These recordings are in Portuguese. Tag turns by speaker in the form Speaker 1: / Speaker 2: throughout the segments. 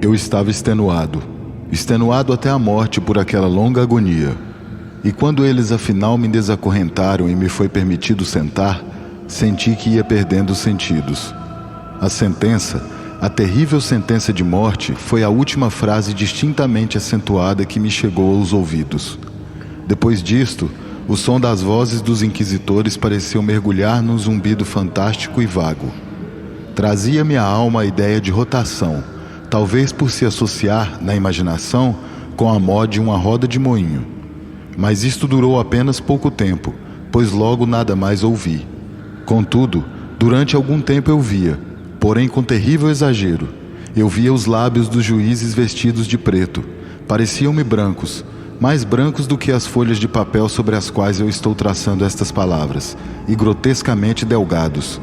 Speaker 1: Eu estava extenuado até a morte por aquela longa agonia. E quando eles afinal me desacorrentaram e me foi permitido sentar, senti que ia perdendo os sentidos. A sentença, a terrível sentença de morte, foi a última frase distintamente acentuada que me chegou aos ouvidos. Depois disto, o som das vozes dos inquisitores pareceu mergulhar num zumbido fantástico e vago. Trazia-me à alma a ideia de rotação, talvez por se associar, na imaginação, com a mó de uma roda de moinho. Mas isto durou apenas pouco tempo, pois logo nada mais ouvi. Contudo, durante algum tempo eu via, porém com terrível exagero, eu via os lábios dos juízes vestidos de preto. Pareciam-me brancos, mais brancos do que as folhas de papel sobre as quais eu estou traçando estas palavras, e grotescamente delgados,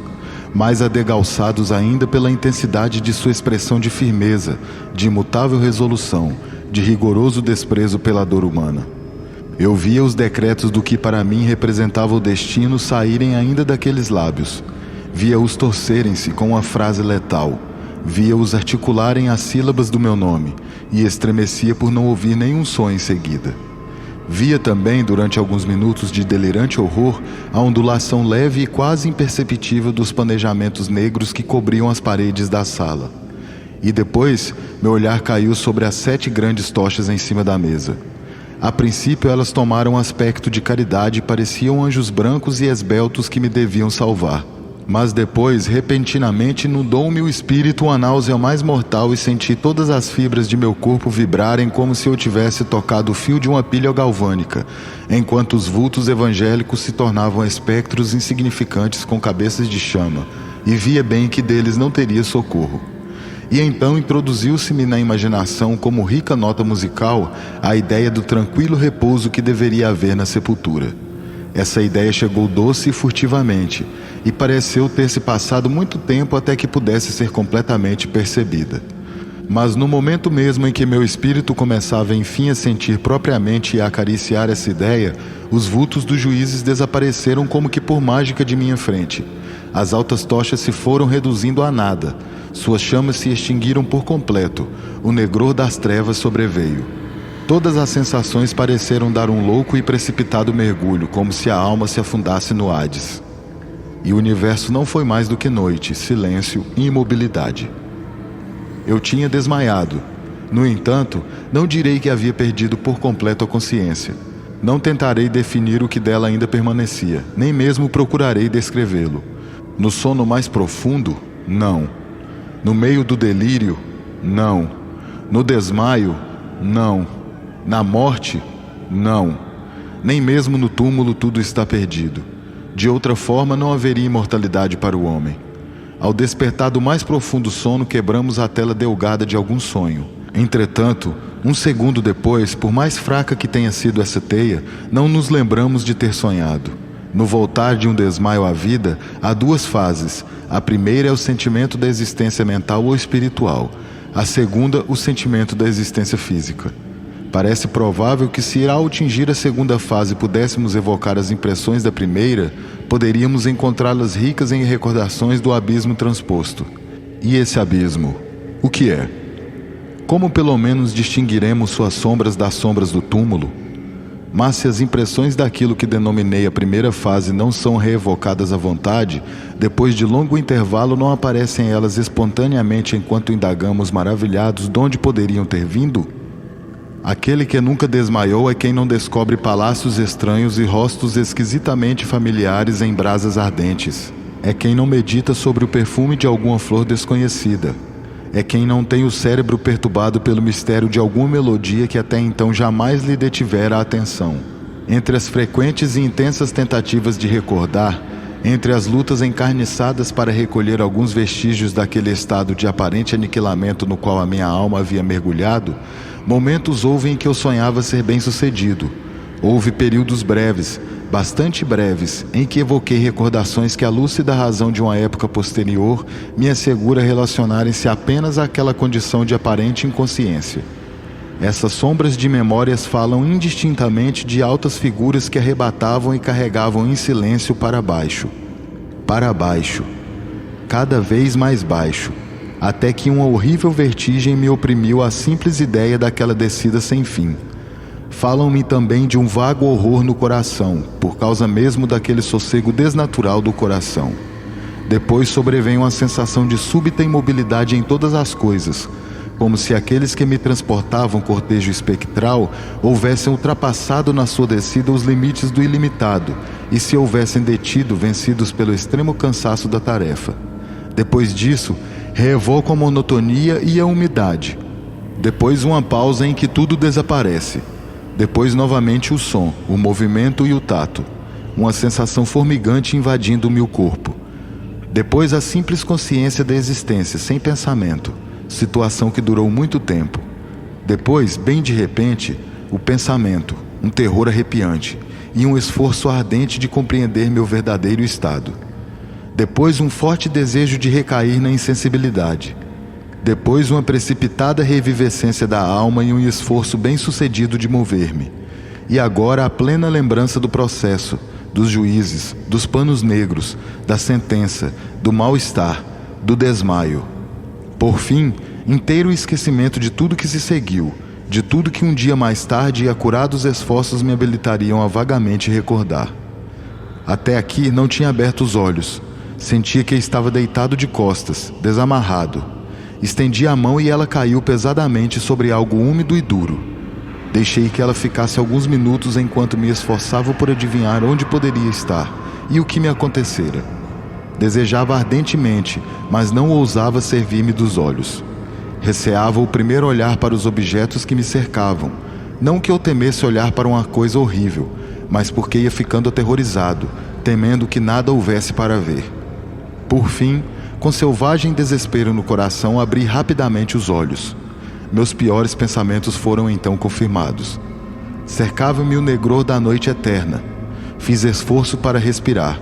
Speaker 1: mais adegalçados ainda pela intensidade de sua expressão de firmeza, de imutável resolução, de rigoroso desprezo pela dor humana. Eu via os decretos do que para mim representava o destino saírem ainda daqueles lábios. Via-os torcerem-se com uma frase letal. Via-os articularem as sílabas do meu nome, e estremecia por não ouvir nenhum som em seguida. Via também, durante alguns minutos de delirante horror, a ondulação leve e quase imperceptível dos planejamentos negros que cobriam as paredes da sala. E depois, meu olhar caiu sobre as 7 grandes tochas em cima da mesa. A princípio elas tomaram aspecto de caridade e pareciam anjos brancos e esbeltos que me deviam salvar. Mas depois, repentinamente, inundou-me o espírito uma náusea mais mortal e senti todas as fibras de meu corpo vibrarem como se eu tivesse tocado o fio de uma pilha galvânica, enquanto os vultos evangélicos se tornavam espectros insignificantes com cabeças de chama, e via bem que deles não teria socorro. E então introduziu-se-me na imaginação como rica nota musical a ideia do tranquilo repouso que deveria haver na sepultura. Essa ideia chegou doce e furtivamente, e pareceu ter se passado muito tempo até que pudesse ser completamente percebida. Mas no momento mesmo em que meu espírito começava enfim a sentir propriamente e a acariciar essa ideia, os vultos dos juízes desapareceram como que por mágica de minha frente. As altas tochas se foram reduzindo a nada. Suas chamas se extinguiram por completo. O negror das trevas sobreveio. Todas as sensações pareceram dar um louco e precipitado mergulho, como se a alma se afundasse no Hades. E o universo não foi mais do que noite, silêncio e imobilidade. Eu tinha desmaiado. No entanto, não direi que havia perdido por completo a consciência. Não tentarei definir o que dela ainda permanecia, nem mesmo procurarei descrevê-lo. No sono mais profundo, não. No meio do delírio, não. No desmaio, não. Na morte, não. Nem mesmo no túmulo tudo está perdido. De outra forma, não haveria imortalidade para o homem. Ao despertar do mais profundo sono, quebramos a tela delgada de algum sonho. Entretanto, um segundo depois, por mais fraca que tenha sido essa teia, não nos lembramos de ter sonhado. No voltar de um desmaio à vida, há 2 fases. A primeira é o sentimento da existência mental ou espiritual. A segunda, o sentimento da existência física. Parece provável que, se ao atingir a segunda fase pudéssemos evocar as impressões da primeira, poderíamos encontrá-las ricas em recordações do abismo transposto. E esse abismo, o que é? Como pelo menos distinguiremos suas sombras das sombras do túmulo? Mas se as impressões daquilo que denominei a primeira fase não são reevocadas à vontade, depois de longo intervalo não aparecem elas espontaneamente enquanto indagamos maravilhados de onde poderiam ter vindo? Aquele que nunca desmaiou é quem não descobre palácios estranhos e rostos esquisitamente familiares em brasas ardentes. É quem não medita sobre o perfume de alguma flor desconhecida. É quem não tem o cérebro perturbado pelo mistério de alguma melodia que até então jamais lhe detivera a atenção. Entre as frequentes e intensas tentativas de recordar, entre as lutas encarniçadas para recolher alguns vestígios daquele estado de aparente aniquilamento no qual a minha alma havia mergulhado, momentos houve em que eu sonhava ser bem-sucedido. Houve períodos breves, bastante breves, em que evoquei recordações que a lúcida razão de uma época posterior me assegura relacionarem-se apenas àquela condição de aparente inconsciência. Essas sombras de memórias falam indistintamente de altas figuras que arrebatavam e carregavam em silêncio para baixo, cada vez mais baixo, até que uma horrível vertigem me oprimiu a simples ideia daquela descida sem fim. Falam-me também de um vago horror no coração, por causa mesmo daquele sossego desnatural do coração. Depois sobrevém uma sensação de súbita imobilidade em todas as coisas, como se aqueles que me transportavam cortejo espectral houvessem ultrapassado na sua descida os limites do ilimitado e se houvessem detido, vencidos pelo extremo cansaço da tarefa. Depois disso, reevoco a monotonia e a umidade. Depois uma pausa em que tudo desaparece. Depois novamente o som, o movimento e o tato. Uma sensação formigante invadindo-me o corpo. Depois a simples consciência da existência, sem pensamento. Situação que durou muito tempo. Depois, bem de repente, o pensamento, um terror arrepiante e um esforço ardente de compreender meu verdadeiro estado. Depois um forte desejo de recair na insensibilidade. Depois uma precipitada revivescência da alma e um esforço bem-sucedido de mover-me. E agora a plena lembrança do processo, dos juízes, dos panos negros, da sentença, do mal-estar, do desmaio. Por fim, inteiro esquecimento de tudo que se seguiu, de tudo que um dia mais tarde e acurados esforços me habilitariam a vagamente recordar. Até aqui não tinha aberto os olhos. Sentia que estava deitado de costas, desamarrado. Estendi a mão e ela caiu pesadamente sobre algo úmido e duro. Deixei que ela ficasse alguns minutos enquanto me esforçava por adivinhar onde poderia estar e o que me acontecera. Desejava ardentemente, mas não ousava servir-me dos olhos. Receava o primeiro olhar para os objetos que me cercavam. Não que eu temesse olhar para uma coisa horrível, mas porque ia ficando aterrorizado, temendo que nada houvesse para ver. Por fim, com selvagem desespero no coração, abri rapidamente os olhos. Meus piores pensamentos foram então confirmados. Cercava-me o negror da noite eterna. Fiz esforço para respirar.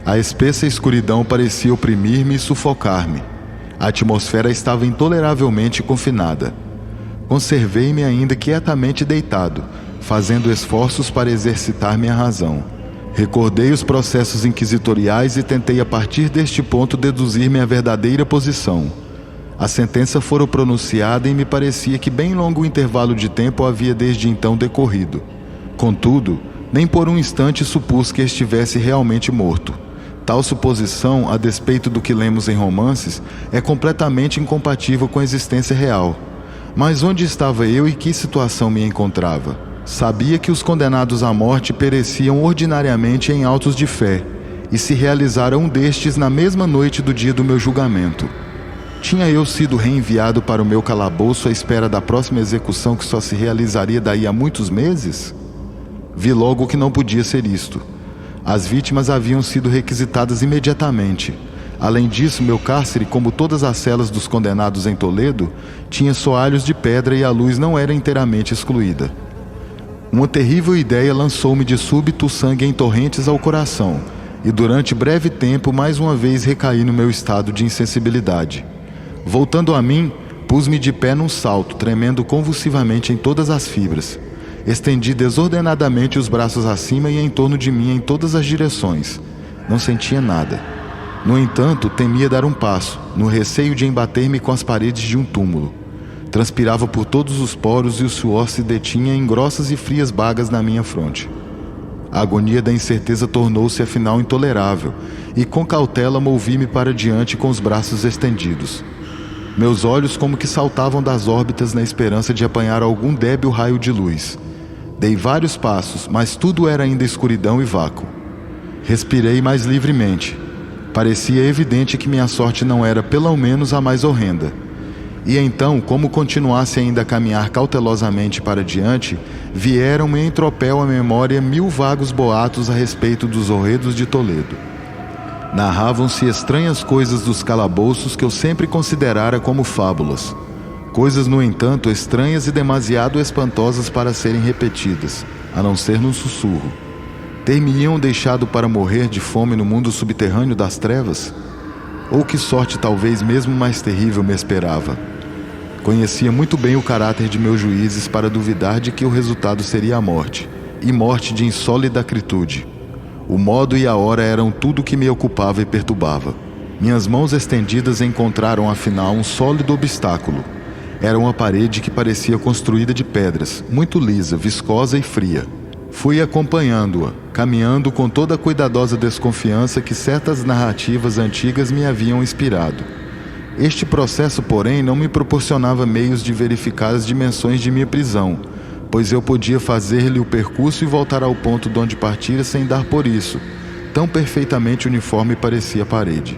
Speaker 1: A espessa escuridão parecia oprimir-me e sufocar-me. A atmosfera estava intoleravelmente confinada. Conservei-me ainda quietamente deitado, fazendo esforços para exercitar minha razão. Recordei os processos inquisitoriais e tentei a partir deste ponto deduzir minha verdadeira posição. A sentença fora pronunciada e me parecia que bem longo intervalo de tempo havia desde então decorrido. Contudo, nem por um instante supus que estivesse realmente morto. Tal suposição, a despeito do que lemos em romances, é completamente incompatível com a existência real. Mas onde estava eu e que situação me encontrava? Sabia que os condenados à morte pereciam ordinariamente em autos de fé, e se realizara um destes na mesma noite do dia do meu julgamento. Tinha eu sido reenviado para o meu calabouço à espera da próxima execução que só se realizaria daí a muitos meses? Vi logo que não podia ser isto. As vítimas haviam sido requisitadas imediatamente. Além disso, meu cárcere, como todas as celas dos condenados em Toledo, tinha soalhos de pedra e a luz não era inteiramente excluída. Uma terrível ideia lançou-me de súbito o sangue em torrentes ao coração, e durante breve tempo mais uma vez recaí no meu estado de insensibilidade. Voltando a mim, pus-me de pé num salto, tremendo convulsivamente em todas as fibras. Estendi desordenadamente os braços acima e em torno de mim em todas as direções. Não sentia nada. No entanto, temia dar um passo, no receio de embater-me com as paredes de um túmulo. Transpirava por todos os poros e o suor se detinha em grossas e frias bagas na minha fronte. A agonia da incerteza tornou-se afinal intolerável, e com cautela movi-me para diante com os braços estendidos. Meus olhos como que saltavam das órbitas na esperança de apanhar algum débil raio de luz. Dei vários passos, mas tudo era ainda escuridão e vácuo. Respirei mais livremente. Parecia evidente que minha sorte não era pelo menos a mais horrenda. E então, como continuasse ainda a caminhar cautelosamente para diante, vieram-me em tropel à memória 1000 vagos boatos a respeito dos horredos de Toledo. Narravam-se estranhas coisas dos calabouços que eu sempre considerara como fábulas. Coisas, no entanto, estranhas e demasiado espantosas para serem repetidas, a não ser num sussurro. Ter-me-iam deixado para morrer de fome no mundo subterrâneo das trevas? Ou que sorte talvez mesmo mais terrível me esperava? Conhecia muito bem o caráter de meus juízes para duvidar de que o resultado seria a morte, e morte de insólita acritude. O modo e a hora eram tudo o que me ocupava e perturbava. Minhas mãos estendidas encontraram afinal um sólido obstáculo. Era uma parede que parecia construída de pedras, muito lisa, viscosa e fria. Fui acompanhando-a, caminhando com toda a cuidadosa desconfiança que certas narrativas antigas me haviam inspirado. Este processo, porém, não me proporcionava meios de verificar as dimensões de minha prisão, pois eu podia fazer-lhe o percurso e voltar ao ponto de onde partira sem dar por isso. Tão perfeitamente uniforme parecia a parede.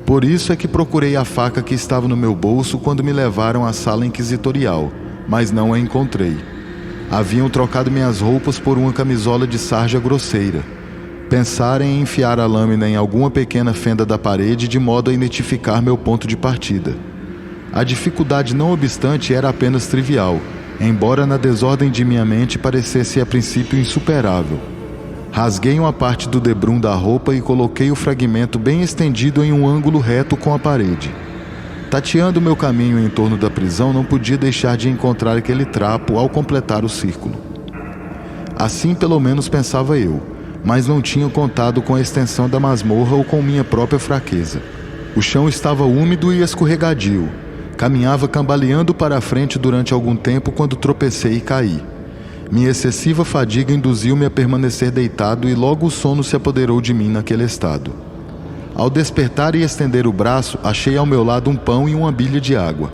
Speaker 1: Por isso é que procurei a faca que estava no meu bolso quando me levaram à sala inquisitorial, mas não a encontrei. Haviam trocado minhas roupas por uma camisola de sarja grosseira. Pensaram em enfiar a lâmina em alguma pequena fenda da parede de modo a identificar meu ponto de partida. A dificuldade, não obstante, era apenas trivial, embora na desordem de minha mente parecesse a princípio insuperável. Rasguei uma parte do debrum da roupa e coloquei o fragmento bem estendido em um ângulo reto com a parede. Tateando meu caminho em torno da prisão, não podia deixar de encontrar aquele trapo ao completar o círculo. Assim pelo menos pensava eu, mas não tinha contado com a extensão da masmorra ou com minha própria fraqueza. O chão estava úmido e escorregadio. Caminhava cambaleando para a frente durante algum tempo quando tropecei e caí. Minha excessiva fadiga induziu-me a permanecer deitado e logo o sono se apoderou de mim naquele estado. Ao despertar e estender o braço, achei ao meu lado um pão e uma bilha de água.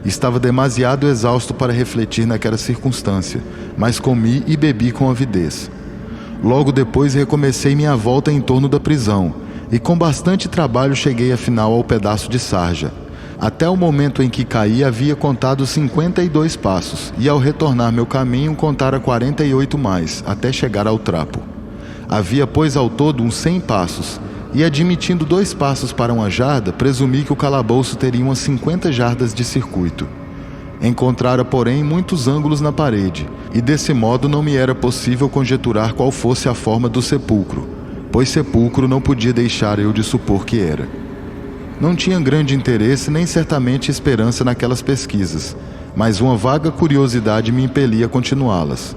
Speaker 1: Estava demasiado exausto para refletir naquela circunstância, mas comi e bebi com avidez. Logo depois recomecei minha volta em torno da prisão, e com bastante trabalho cheguei afinal ao pedaço de sarja. Até o momento em que caí havia contado 52 passos, e ao retornar meu caminho contara 48 mais, até chegar ao trapo. Havia, pois, ao todo uns 100 passos, e admitindo 2 passos para uma jarda, presumi que o calabouço teria umas 50 jardas de circuito. Encontrara, porém, muitos ângulos na parede, e desse modo não me era possível conjeturar qual fosse a forma do sepulcro, pois sepulcro não podia deixar eu de supor que era. Não tinha grande interesse nem certamente esperança naquelas pesquisas, mas uma vaga curiosidade me impelia a continuá-las.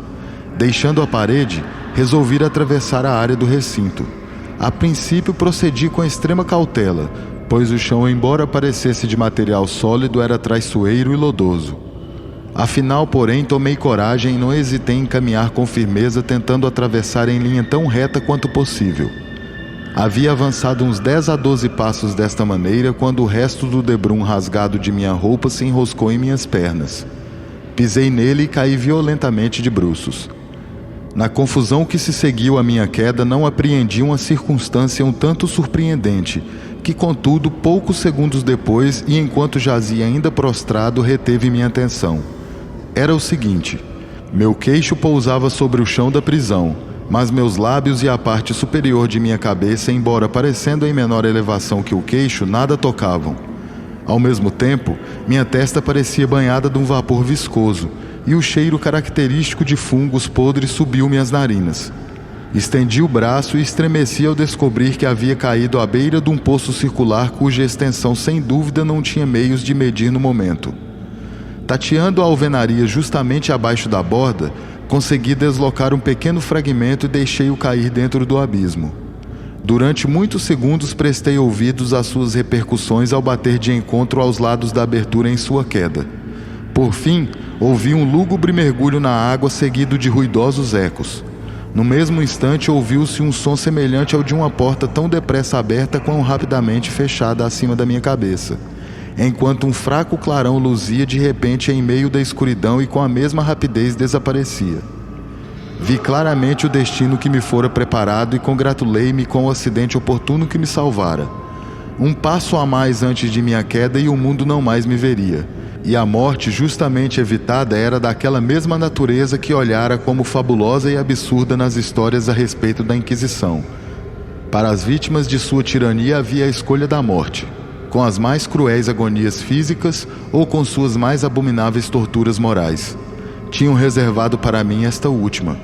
Speaker 1: Deixando a parede, resolvi atravessar a área do recinto. A princípio procedi com extrema cautela, pois o chão, embora parecesse de material sólido, era traiçoeiro e lodoso. Afinal, porém, tomei coragem e não hesitei em caminhar com firmeza, tentando atravessar em linha tão reta quanto possível. Havia avançado uns 10 a 12 passos desta maneira quando o resto do debrum rasgado de minha roupa se enroscou em minhas pernas. Pisei nele e caí violentamente de bruços. Na confusão que se seguiu à minha queda, não apreendi uma circunstância um tanto surpreendente, que, contudo, poucos segundos depois, e enquanto jazia ainda prostrado, reteve minha atenção. Era o seguinte: meu queixo pousava sobre o chão da prisão, mas meus lábios e a parte superior de minha cabeça, embora parecendo em menor elevação que o queixo, nada tocavam. Ao mesmo tempo, minha testa parecia banhada de um vapor viscoso, e o cheiro característico de fungos podres subiu-me às narinas. Estendi o braço e estremeci ao descobrir que havia caído à beira de um poço circular cuja extensão sem dúvida não tinha meios de medir no momento. Tateando a alvenaria justamente abaixo da borda, consegui deslocar um pequeno fragmento e deixei-o cair dentro do abismo. Durante muitos segundos prestei ouvidos às suas repercussões ao bater de encontro aos lados da abertura em sua queda. Por fim, ouvi um lúgubre mergulho na água seguido de ruidosos ecos. No mesmo instante ouviu-se um som semelhante ao de uma porta tão depressa aberta quão rapidamente fechada acima da minha cabeça, enquanto um fraco clarão luzia de repente em meio da escuridão e com a mesma rapidez desaparecia. Vi claramente o destino que me fora preparado e congratulei-me com o acidente oportuno que me salvara. Um passo a mais antes de minha queda e o mundo não mais me veria, e a morte justamente evitada era daquela mesma natureza que olhara como fabulosa e absurda nas histórias a respeito da Inquisição. Para as vítimas de sua tirania havia a escolha da morte, com as mais cruéis agonias físicas ou com suas mais abomináveis torturas morais. Tinham reservado para mim esta última.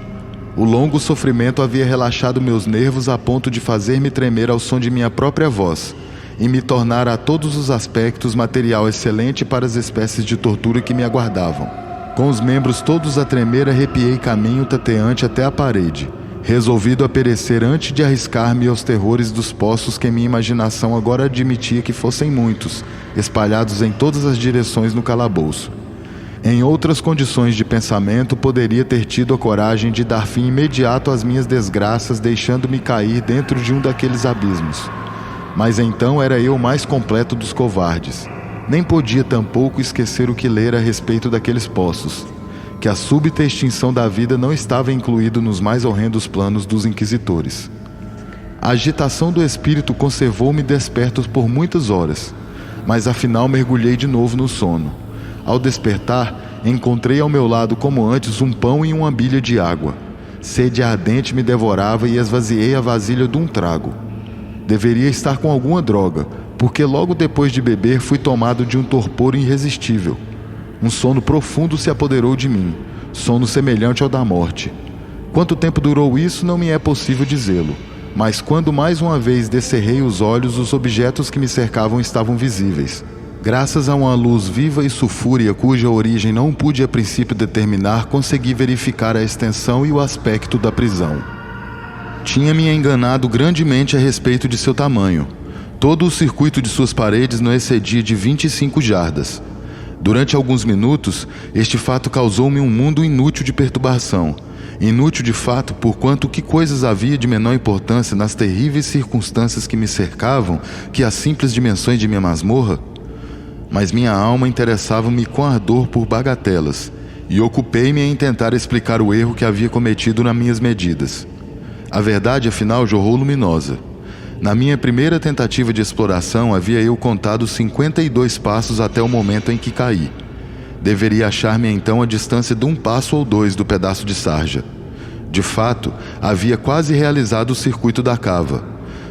Speaker 1: O longo sofrimento havia relaxado meus nervos a ponto de fazer-me tremer ao som de minha própria voz e me tornar a todos os aspectos material excelente para as espécies de tortura que me aguardavam. Com os membros todos a tremer, arrepiei caminho tateante até a parede. resolvido a perecer antes de arriscar-me aos terrores dos poços que minha imaginação agora admitia que fossem muitos, espalhados em todas as direções no calabouço. Em outras condições de pensamento, poderia ter tido a coragem de dar fim imediato às minhas desgraças, deixando-me cair dentro de um daqueles abismos. Mas então era eu o mais completo dos covardes. Nem podia tampouco esquecer o que lera a respeito daqueles poços, que a súbita extinção da vida não estava incluído nos mais horrendos planos dos inquisitores. A agitação do espírito conservou-me desperto por muitas horas, mas afinal mergulhei de novo no sono. Ao despertar, encontrei ao meu lado como antes um pão e uma bilha de água. Sede ardente me devorava e esvaziei a vasilha de um trago. Deveria estar com alguma droga, porque logo depois de beber fui tomado de um torpor irresistível. Um sono profundo se apoderou de mim, sono semelhante ao da morte. Quanto tempo durou isso não me é possível dizê-lo, mas quando mais uma vez descerrei os olhos, os objetos que me cercavam estavam visíveis. Graças a uma luz viva e sulfúrea cuja origem não pude a princípio determinar, consegui verificar a extensão e o aspecto da prisão. Tinha-me enganado grandemente a respeito de seu tamanho. Todo o circuito de suas paredes não excedia de 25 jardas. Durante alguns minutos, este fato causou-me um mundo inútil de perturbação. Inútil de fato, porquanto que coisas havia de menor importância nas terríveis circunstâncias que me cercavam que as simples dimensões de minha masmorra? Mas minha alma interessava-me com ardor por bagatelas, e ocupei-me em tentar explicar o erro que havia cometido nas minhas medidas. A verdade, afinal, jorrou luminosa. Na minha primeira tentativa de exploração, havia eu contado 52 passos até o momento em que caí. Deveria achar-me então a distância de um passo ou dois do pedaço de sarja. De fato, havia quase realizado o circuito da cava.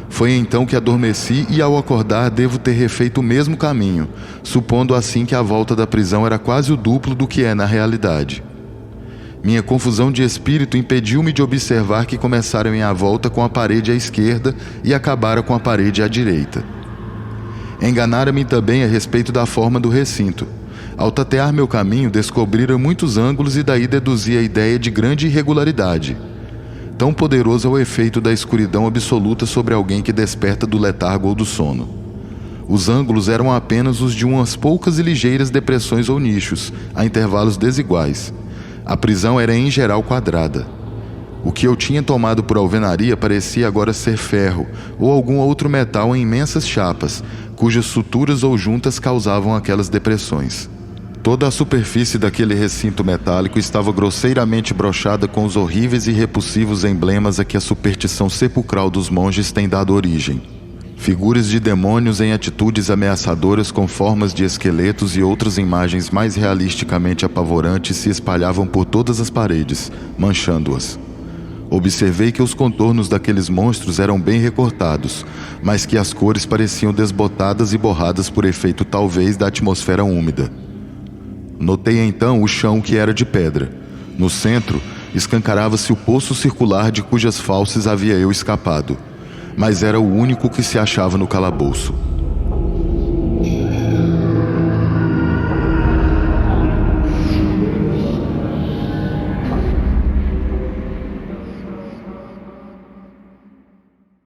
Speaker 1: Foi então que adormeci e, ao acordar, devo ter refeito o mesmo caminho, supondo assim que a volta da prisão era quase o duplo do que é na realidade. Minha confusão de espírito impediu-me de observar que começara minha volta com a parede à esquerda e acabara com a parede à direita. Enganara-me também a respeito da forma do recinto. Ao tatear meu caminho, descobrira muitos ângulos e daí deduzi a ideia de grande irregularidade. Tão poderoso é o efeito da escuridão absoluta sobre alguém que desperta do letargo ou do sono. Os ângulos eram apenas os de umas poucas e ligeiras depressões ou nichos, a intervalos desiguais. A prisão era em geral quadrada. O que eu tinha tomado por alvenaria parecia agora ser ferro ou algum outro metal em imensas chapas, cujas suturas ou juntas causavam aquelas depressões. Toda a superfície daquele recinto metálico estava grosseiramente brochada com os horríveis e repulsivos emblemas a que a superstição sepulcral dos monges tem dado origem. Figuras de demônios em atitudes ameaçadoras com formas de esqueletos e outras imagens mais realisticamente apavorantes se espalhavam por todas as paredes, manchando-as. Observei que os contornos daqueles monstros eram bem recortados, mas que as cores pareciam desbotadas e borradas por efeito talvez da atmosfera úmida. Notei então o chão que era de pedra. No centro, escancarava-se o poço circular de cujas fauces havia eu escapado, mas era o único que se achava no calabouço.